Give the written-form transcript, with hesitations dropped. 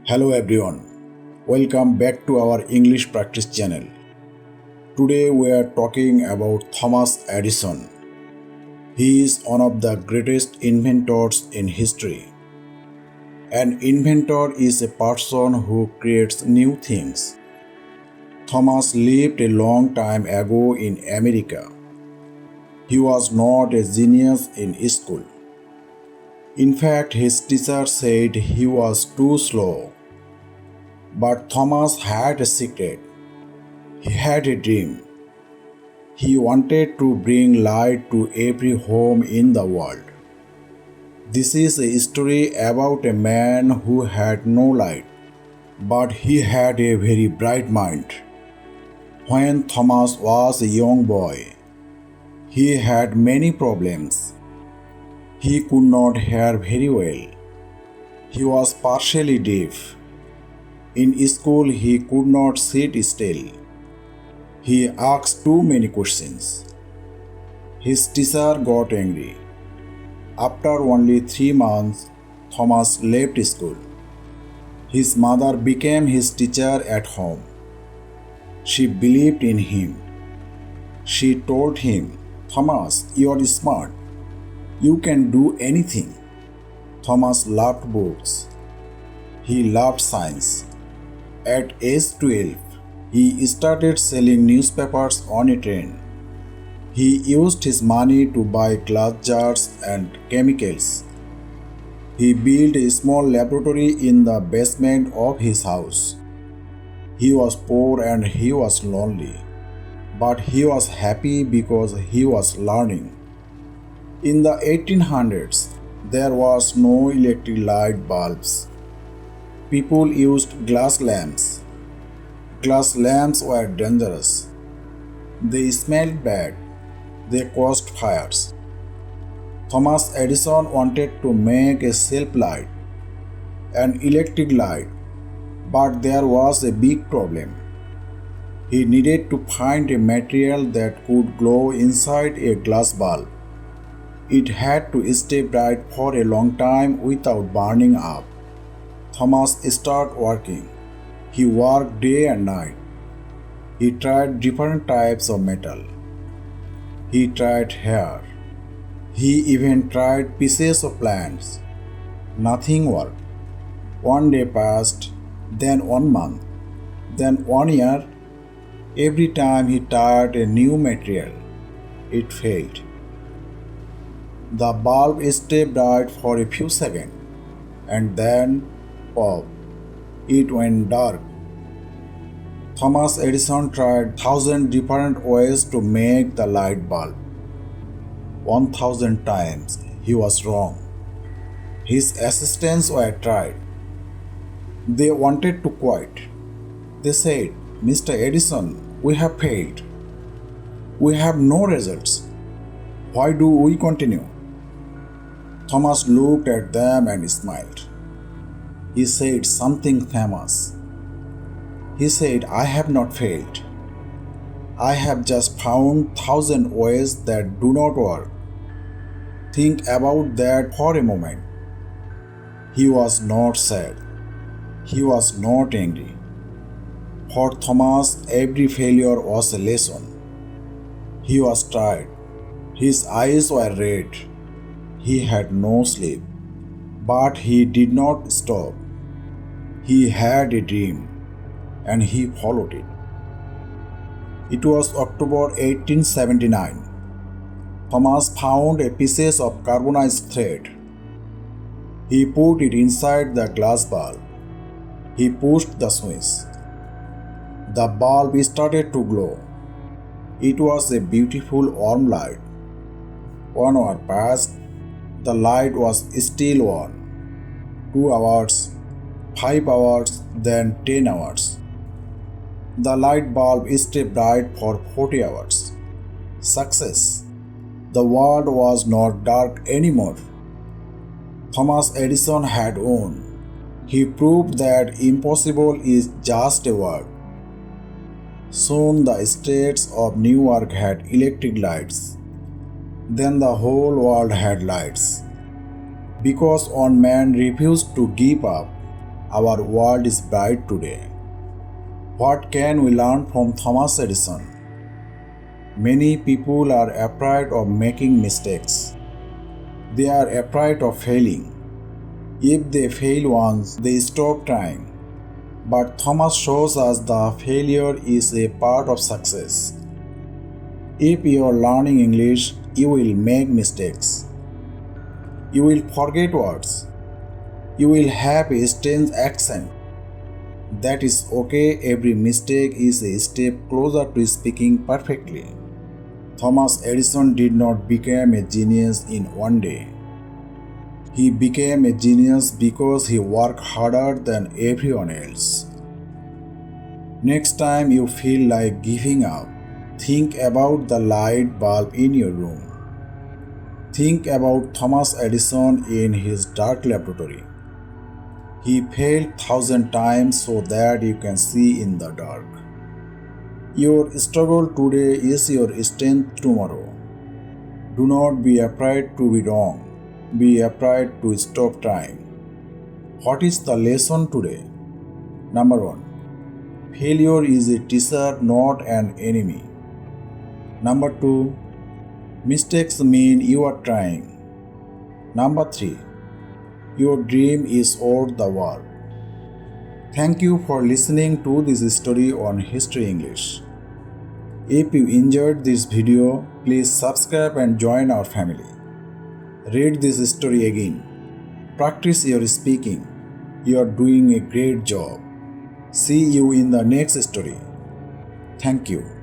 Hello everyone, welcome back to our English practice channel. Today we are talking about Thomas Edison. He is one of the greatest inventors in history. An inventor is a person who creates new things. Thomas lived a long time ago in America. He was not a genius in school. In fact, his teacher said he was too slow. But Thomas had a secret. He had a dream. He wanted to bring light to every home in the world. This is a story about a man who had no light, but he had a very bright mind. When Thomas was a young boy, he had many problems. He could not hear very well. He was partially deaf. In school, he could not sit still. He asked too many questions. His teacher got angry. After only 3 months, Thomas left school. His mother became his teacher at home. She believed in him. She told him, "Thomas, you are smart. You can do anything." Thomas loved books. He loved science. At age 12, he started selling newspapers on a train. He used his money to buy glass jars and chemicals. He built a small laboratory in the basement of his house. He was poor and he was lonely, but he was happy because he was learning. In the 1800s, there was no electric light bulbs. People used glass lamps. Glass lamps were dangerous. They smelled bad. They caused fires. Thomas Edison wanted to make a self light, an electric light, but there was a big problem. He needed to find a material that could glow inside a glass bulb. It had to stay bright for a long time without burning up. Thomas started working. He worked day and night. He tried different types of metal. He tried hair. He even tried pieces of plants. Nothing worked. One day passed, then 1 month, then 1 year. Every time he tried a new material, it failed. The bulb stayed bright for a few seconds, and then pop, it went dark. Thomas Edison tried 1,000 different ways to make the light bulb. 1,000 times he was wrong. His assistants were tried. They wanted to quit. They said, "Mr. Edison, we have failed. We have no results. Why do we continue?" Thomas looked at them and smiled. He said something famous. He said, "I have not failed. I have just found 1,000 ways that do not work. Think about that for a moment." He was not sad. He was not angry. For Thomas, every failure was a lesson. He was tired. His eyes were red. He had no sleep. But he did not stop. He had a dream, and he followed it. It was October 1879. Thomas found a piece of carbonized thread. He put it inside the glass bulb. He pushed the switch. The bulb started to glow. It was a beautiful warm light. 1 hour passed. The light was still on. 2 hours, 5 hours, then 10 hours. The light bulb stayed bright for 40 hours. Success! The world was not dark anymore. Thomas Edison had won. He proved that impossible is just a word. Soon the streets of New York had electric lights. Then the whole world had lights. Because one man refused to give up, our world is bright today. What can we learn from Thomas Edison? Many people are afraid of making mistakes. They are afraid of failing. If they fail once, they stop trying. But Thomas shows us that failure is a part of success. If you are learning English, you will make mistakes. You will forget words. You will have a strange accent. That is okay. Every mistake is a step closer to speaking perfectly. Thomas Edison did not become a genius in one day. He became a genius because he worked harder than everyone else. Next time you feel like giving up, think about the light bulb in your room. Think about Thomas Edison in his dark laboratory. He failed 1,000 times so that you can see in the dark. Your struggle today is your strength tomorrow. Do not be afraid to be wrong. Be afraid to stop trying. What is the lesson today? Number 1. Failure is a teacher, not an enemy. Number 2. Mistakes mean you are trying. Number 3. Your dream is worth the work. Thank you for listening to this story on History English. If you enjoyed this video, please subscribe and join our family. Read this story again. Practice your speaking. You are doing a great job. See you in the next story. Thank you.